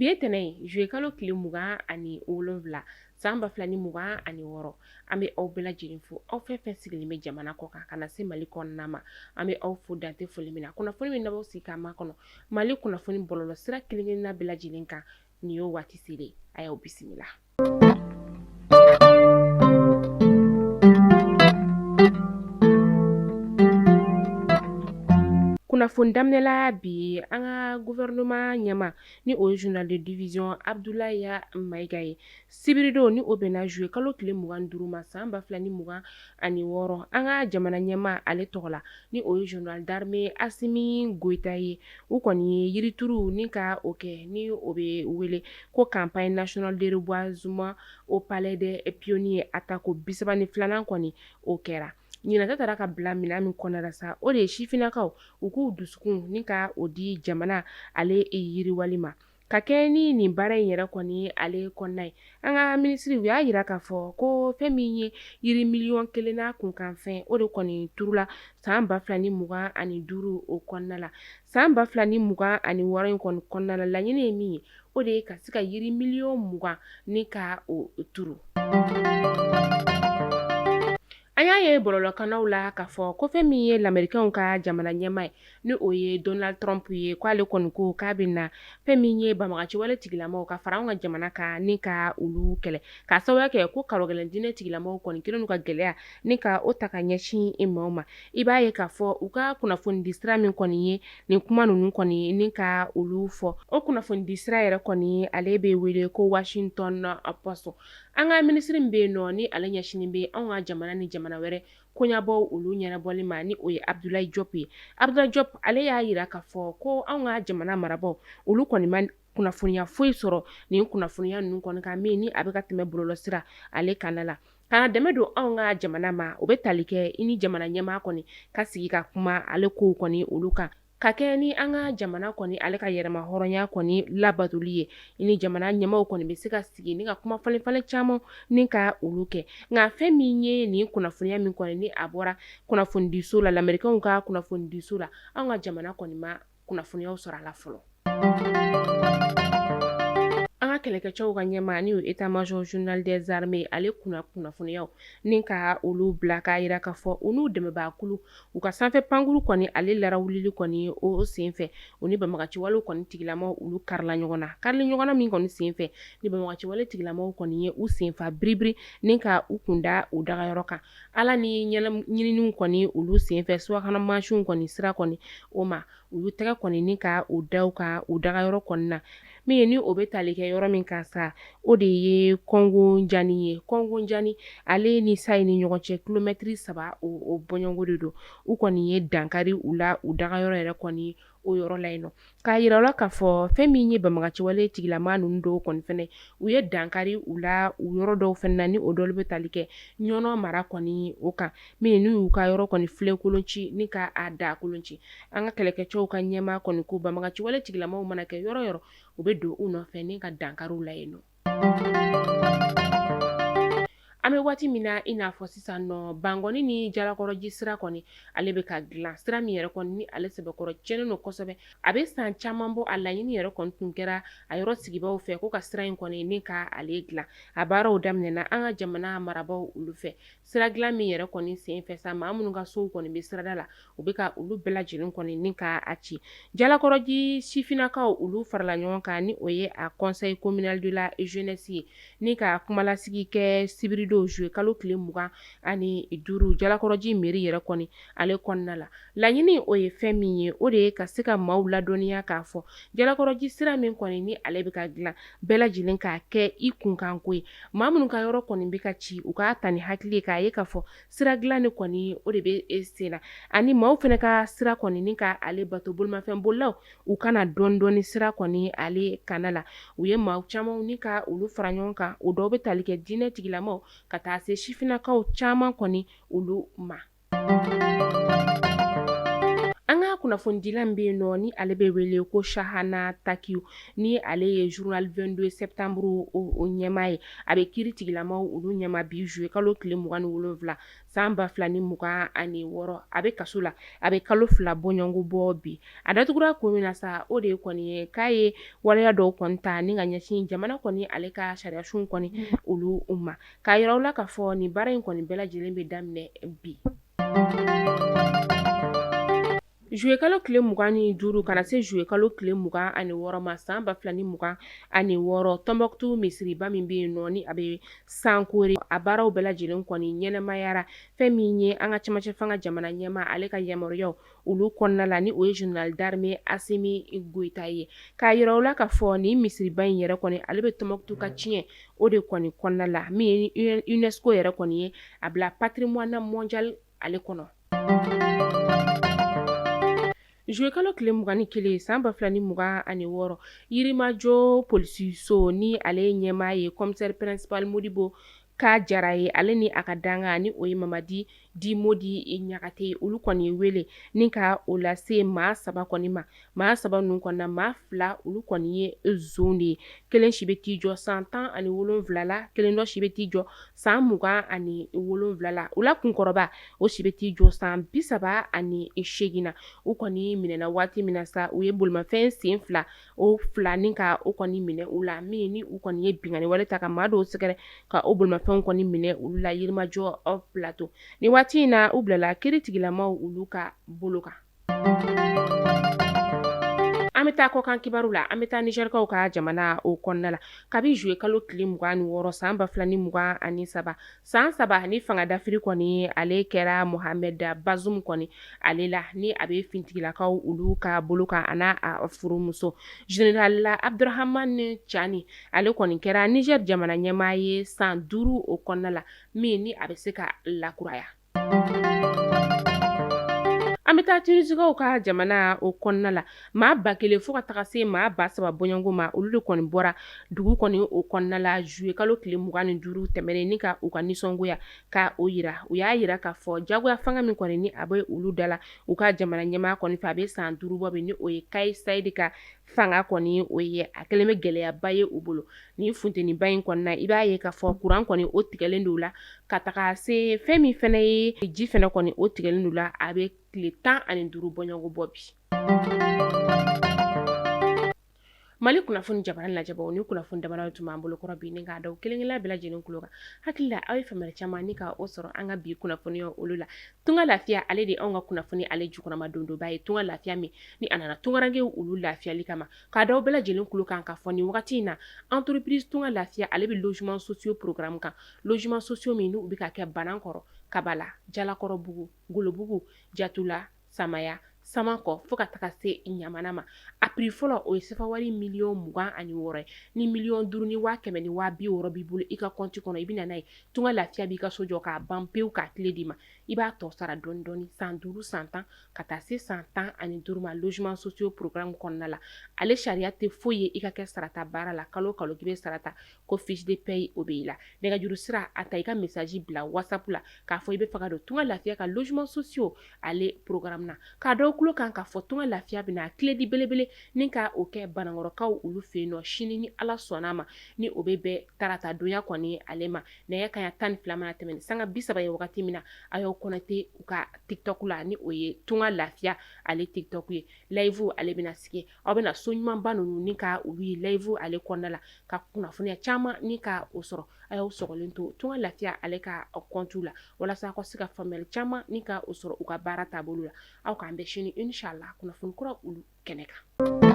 Bi ye tɛnɛ ye juye kalo tile 27 san 2026 an bɛ aw bɛɛ lajɛlen fo aw fɛn fɛn sigilen bɛ jamana kɔ kan ka na se Mali kɔnɔna ma an bɛ aw fo dante foli min na kunnafoni min na b'aw sigi k'an makɔnɔ Mali kunnafoni bɔlɔlɔ sira kelen-kelenna bɛɛ lajɛlen kan nin y'o waati selen a y'aw bisimila. Kunnafoni daminɛla bi an ka gouvernement ɲɛma ni o ye journal de division Abdoulaye Mayiga ye sibiridon ni o bɛnna juye kalo tile 25 ma san 2026 an ka jamana ɲɛma ale tɔgɔ la ni o ye journal d'armée Assimi Goïta ye u kɔni ye yirituru ni ka o kɛ ni o bɛ wele ko campagne nationale de reboisement au palais des pionniers atako 32nan kɔni o kɛra ɲinata taara ka bila minɛn min kɔnɔna la sa o de ye sifinnakaw u k'u dusukun ni ka o di jamana ale yiriwali ma ka kɛ ni nin baara in yɛrɛ kɔni ale kɔnɔna ye an ka minisiri u y'a yira k'a fɔ ko fɛn min ye yiri miliyɔn 1 n'a kunkanfɛn o de kɔni turula san 2025 o kɔnɔna la san 2026 in kɔni kɔnɔna la laɲini ye min ye o de ye ka se ka yiri miliyɔn 20 ni ka o turu. An y'a ye bɔlɔlɔkannaw la k'a fɔ ko fɛn min ye lamɛrikɛnw ka jamana ɲɛma ye ni o ye Donald Trump ye k'ale kɔni ko k'a bɛ na fɛn min ye banbagaciwale tigilamaw ka fara an ka jamana kan ni ka olu kɛlɛ k'a sababuya kɛ ko kalogɛlɛn diinɛ tigilamaw kɔni kɛlen don ka gɛlɛya ni ka o ta ka ɲɛsin i maaw ma i b'a ye k'a fɔ u ka kunnafoni di sira min kɔni ye nin kuma ninnu kɔni ni ka olu fɔ o kunnafoni di sira yɛrɛ kɔni ale bɛ wele ko Washington Post an ka minisiri min bɛ yen nɔ ni ale ɲɛsinen bɛ anw ka jamana ni jamana wɛrɛ koɲabɔ olu ɲɛnabɔli ma ni o ye Abdoulaye Diop ye Abdoulaye Diop ale y'a yira k'a fɔ ko anw ka jamana marabaaw olu kɔni ma kunnafoniya foyi sɔrɔ nin kunnafoniya ninnu kɔni kan min ni a bɛ ka tɛmɛ bɔlɔlɔsira ale kanna la kana dɛmɛ don anw ka jamana ma o bɛ tali kɛ i ni jamana ɲɛmaa kɔni ka sigi ka kuma ale kow kɔni olu kan ka kɛ ni an ka jamana kɔni ale ka yɛrɛma hɔrɔnya kɔni labatoli ye i ni jamana ɲɛmaaw kɔni bɛ se ka sigi ni ka kuma falen caman ni ka olu kɛ nka fɛn min ye nin kunnafoniya min kɔni ni a bɔra kunnafonidiso la lamɛrikɛnw ka kunnafonidiso la an ka jamana kɔni ma kunnafoniyaw sɔrɔ a la fɔlɔ. An ka kɛlɛkɛcɛw ka ɲɛma ni o état major général des armées ale kunnafoniyaw ni ka olu bila k'a yira k'a fɔ u n'u dɛmɛbaakulu u ka sanfɛ pankuru kɔni ale larawulili kɔni o senfɛ u ni banbagaciwalew kɔni tigilamaw olu karila ɲɔgɔnna min kɔni senfɛ ni banbagaciwale tigilamaw kɔni ye u senfa biribiri ni ka u kunda u dagayɔrɔ kan ala ni ɲininiw kɔni olu senfɛ subahana mansinw kɔni sira kɔni o ma u y'u tɛgɛ kɔni ni ka u da ka u dagayɔrɔ kɔni na min ye ni o bɛ tali kɛ yɔrɔ min kan sa o de ye Kongo-Njani ale ni Sayi ni ɲɔgɔn cɛ kilomɛtiri 3 o bɔɲɔngo de don u kɔni ye dankari u la u dagayɔrɔ yɛrɛ kɔni o yɔrɔ la yen nɔ k'a yira la k'a fɔ fɛn min ye banbagaciwale tigilama ninnu dɔw kɔni fɛnɛ u ye dankari u la u yɔrɔ dɔw fɛnɛ na ni o dɔw bɛ tali kɛ ɲɔnɔ mara kɔni o kan min n'u y'u ka yɔrɔ kɔni filen kolonci ni ka a da kolonci an ka kɛlɛkɛcɛw ka ɲɛma kɔni ko banbagaciwale tigilamaw mana kɛ yɔrɔ yɔrɔ u bɛ don u nɔfɛ ni ka dankariw la yen nɔ. An bɛ waati min na i n'a fɔ sisan nɔ Bangɔni ni Jalakɔrɔji sira kɔni ale bɛ ka dilan sira min yɛrɛ kɔni ni ale sɛbɛkɔrɔ tiɲɛnen don kosɛbɛ a bɛ san caman bɔ a laɲini yɛrɛ kɔni tun kɛra a yɔrɔ sigibaw fɛ ko ka sira in kɔni ni ka ale dilan a baaraw daminɛna an ka jamana marabaaw olu fɛ sira dilan min yɛrɛ kɔni senfɛ sa maa minnu ka sow kɔni bɛ sirada la u bɛ ka olu bɛɛ lajɛlen kɔni ni ka a ci Jalakɔrɔji sifinnakaw olu farala ɲɔgɔn kan ni o ye a conseil communal de la jeunesse ye ni ka kumalasigi kɛ sibiri don juye kalo tile 25 Jalakɔrɔji mairie yɛrɛ kɔni ale kɔnɔna la laɲini o ye fɛn min ye o de ye ka se ka maaw ladɔnniya k'a fɔ Jalakɔrɔji sira min kɔni ni ale bɛ ka dilan bɛɛ lajɛlen k'a kɛ i kunkanko ye maa minnu ka yɔrɔ kɔni bɛ ka ci u k'a ta ni hakili ye k'a ye k'a fɔ sira dilan de kɔni o de bɛ sen na ani maaw fɛnɛ ka sira kɔni ni ka ale bato bolimafɛn bolilaw u kana dɔɔni sira kɔni ale kana la u ye maaw caman ni ka olu fara ɲɔgɔn kan o dɔw bɛ tali kɛ diinɛ tigilamaw ka taa se sifinnakaw caman kɔni olu ma. An ka kunnafonidila min bɛ yen nɔ ni ale bɛ wele ko Shahana Takiw ni ale ye journal 22 septembre o ɲɛmaa ye a bɛ kiiri tigilamaw olu ɲɛma bi juillet kalo tile 27 san 2026 a bɛ kaso la a bɛ kalo 2 bɔɲɔgɔnko bɔ bi a datugura ko min na sa o de ye kɔni ye k'a ye waleya dɔw kɔni ta ni ka ɲɛsin jamana kɔni ale ka sariyasun kɔni olu ma k'a yira u la k'a fɔ nin baara in kɔni bɛɛ lajɛlen bɛ daminɛ bi. Juillet kalo tile 25 kana se juillet kalo tile 26 ma san 2026 Tɔnbɔkutu misiriba min bɛ yen nɔ ni a bɛ sankore a baaraw bɛɛ lajɛlen kɔni ɲɛnamayara fɛn min ye an ka cɛmancɛ fanga jamana ɲɛmaa ale ka yamaruyaw olu kɔnɔna la ni o ye général d'armée Asimi Goita ye k'a yira u la k'a fɔ nin misiriba in yɛrɛ kɔni ale bɛ Tɔnbɔkutu ka tiɲɛ o de kɔni kɔnɔna la min ye UNESCO yɛrɛ kɔni ye a bila patrimoine mondial ale kɔnɔ. Juillet kalo tile 21 san 2026 Yirimajɔ polisiso ni ale ɲɛmaa ye commissaire principal Modibo Ka Jara ye ale ni a ka danga ni o ye Mamadi Modi Ɲagate olu kɔni ye wele ni ka o lase maa 3 kɔni ma maa 3 ninnu kɔnɔna maa 2 olu kɔni ye zone de ye kelen si bɛ t'i jɔ san 17 la kelen dɔ si bɛ t'i jɔ san 27 la u la kunkɔrɔba o si bɛ t'i jɔ san 38 na u kɔni minɛna waati min na sa u ye bolimafɛn sen 2 o 2 ni ka o kɔni minɛ u la min ni u kɔni ye bingani wale ta ka maa dɔw sɛgɛrɛ ka o bolimafɛnw kɔni minɛ olu la Yirimajɔ plateau ni waati in na u bilala kiiri tigilamaw olu ka bolo kan. An bɛ taa kɔkan kibaru la an bɛ taa Nigerikaw ka jamana o kɔnɔna la kabi juillet kalo tile 26 san 2023 san 3 ni fanga dafiri kɔni ale kɛra Mohamed Bazoum kɔni ale la ni a bɛ fintigilakaw olu ka bolo kan ana a furumuso général Abdurahmane Tiani ale kɔni kɛra Niger jamana ɲɛmaa ye san 5 o kɔnɔna la min ni a bɛ se ka lakuraya. An bɛ taa Tinisikaw ka jamana o kɔnɔna la maa 1000 fo ka taga se maa 3000 bɔɲɔgɔnko ma olu de kɔni bɔra dugu kɔni o kɔnɔna la juillet kalo tile 25 tɛmɛnen ni ka u ka nisɔngoya ka o yira u y'a yira k'a fɔ jagoya fanga min kɔni ni a bɛ olu dala u ka jamana ɲɛmaa kɔni fɛ a bɛ san 5 bɔ bi ni o ye Kais Saied ka fanga kɔni o ye a kɛlen bɛ gɛlɛyaba ye u bolo ni funteniba in kɔnɔna i b'a ye k'a fɔ courant kɔni o tigɛlen don la ka taga se fɛn min fɛnɛ ye ji fɛnɛ kɔni o tigɛlen don la a bɛ tile 15 bɔɲɔgɔnko bɔ bi. Mali kunnafoni jabara lajɛbaw ni kunnafoni dabaraw tun b'an bolo kɔrɔ bi ni k'a da kelen-kelen bɛɛ lajɛlen kulo kan hakili la aw ye faamuyali caman ni ka o sɔrɔ an ka bi kunnafoniya olu la tunga lafiya ale de anw ka kunnafoni ale jukɔrɔma dondoba ye tunga lafiya min ni a nana tungarankew olu lafiyali kama k'a da bɛɛ lajɛlen kulo kan k'a fɔ ni wagati in na entreprise tunga lafiya ale bɛ logement sociaux programme kan logement sociaux min n'u bɛ ka kɛ Banankɔrɔ Kabala Jalakɔrɔbugu Golobugu Jatula Samaya Samakɔ fo ka taga se Ɲamana ma a prix fɔlɔ o ye sefawari 26 ye ni 5 ni 100 ni 60 b'i bolo i ka compte kɔnɔ i bɛ na n'a ye tunga lafiya b'i ka so jɔ k'a ban pewu k'a tile d'i ma i b'a tɔ sara dɔɔni dɔɔni san 5 san 10 ka taa se san 15 ma logement sociaux programme kɔnɔna la ale sariya tɛ foyi ye i ka kɛ sarata baara la kalo kalo k'i bɛ sarata ko fiche de paye o bɛ i la nɛgɛjuru sira a ta i ka message bila WhatsApp la k'a fɔ i bɛ fɛ ka don tunga lafiya ka logement sociaux ale programme na k'a dɔw kulo kan k'a fɔ tunga lafiya bɛna a tile di belebele ni ka o kɛ Banankɔrɔkaw olu fɛ yen nɔ sini ni Ala sɔnna ma ni o bɛ bɛn tarata donya kɔni ale ma nɛgɛ kanɲɛ 12 mana tɛmɛ ni sanga 30 ye wagati min na a y'o connecté u ka TikTok la ni o ye tunga lafiya ale TikTok ye live ale bɛna sigi aw bɛna so ɲumanba ninnu ni ka olu ye live ale kɔnɔna la ka kunnafoniya caman ni ka o sɔrɔ a y'o sɔgɔlen to tunga lafiya ale ka compte la walasa aw ka se ka faamuyali caman ni ka o sɔrɔ u ka baara taabolo la aw k'an bɛn sini inshallah kunnafoni kura olu kɛnɛ kan.